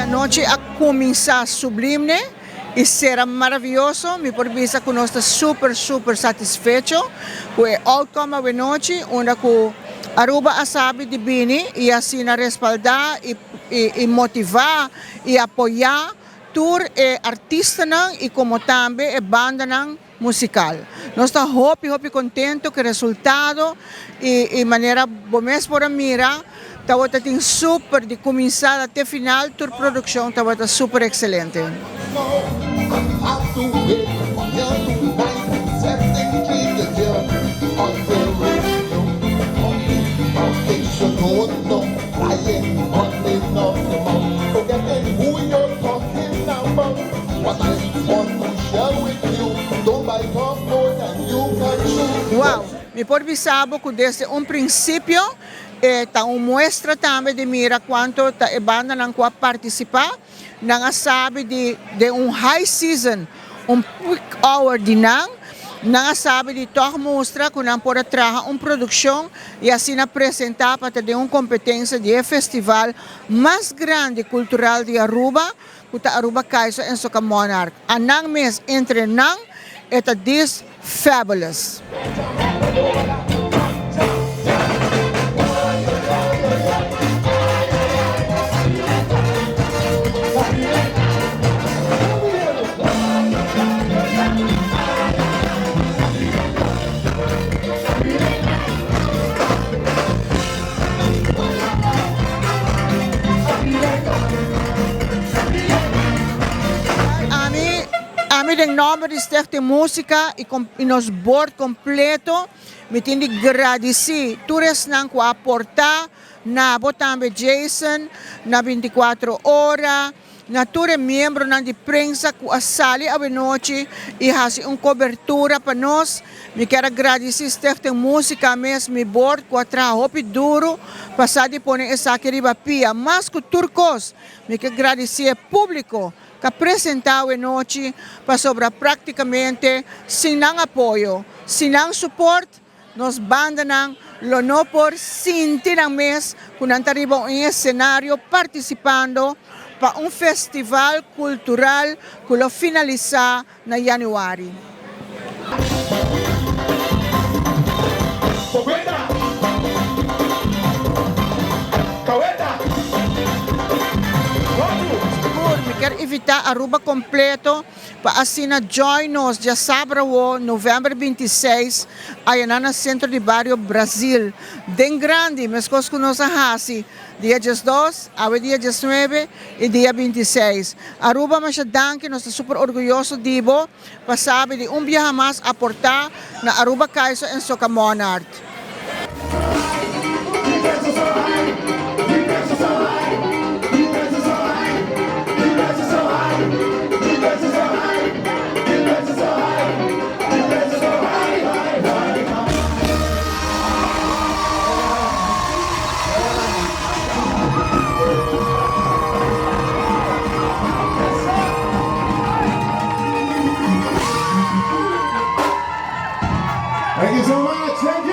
Noche a comienza sublime e sarà meraviglioso. Mi provvisa con nostra super satisfecho. Pues outcome a noche una ku Aruba asabi di bini e assim respaldar e motivar e apoiar tour e artista nang e como também e banda nang musical. Nós estamos hopi contento que o resultado e maneira bomes por a mira estava ating super de começar até final tour produção estava super excelente. Wow, me pode bisabo que desde princípio tá muestra também de mira quanto tá a banda não pode participar, não sabe de high season, peak hour de não sabe de toch mostra que não pode trazer produção e assim apresentar para ter competência de festival mais grande cultural de Aruba, que tá Aruba Kaiso em Soca Monarch. Anang mes entre nang eta this fabulous. Em nome de Stichting Música e nos board completo, me tindi agradecer todos nang ko aportar na botambe Jason na 24 horas, na todos membros nang de prensa que asali a noite e hasi cobertura para nós. Me quero agradecer Stichting Música mesmo, me board que trabalho duro, passar de pôr essa querida pia, mas que turcos, me quero agradecer público que apresentava a noite para sobrar praticamente sem não apoio, sem não suporte, nos banda não não por sentir a mês quando estamos em cenário participando para festival cultural que lo finaliza na januário. Quero evitar Aruba completo para assim join nos dia sábado, novembro 26, aí no centro de Barrio Brasil. Den grande, mas coisas que nós hasi, dia 2, dia 19 e dia 26. Aruba mas danke, nós estamos super orgulhosos dibo, para saber de viaje mais aportar na Aruba Kaiso em Soca Monarch. Thank you so much. Thank you.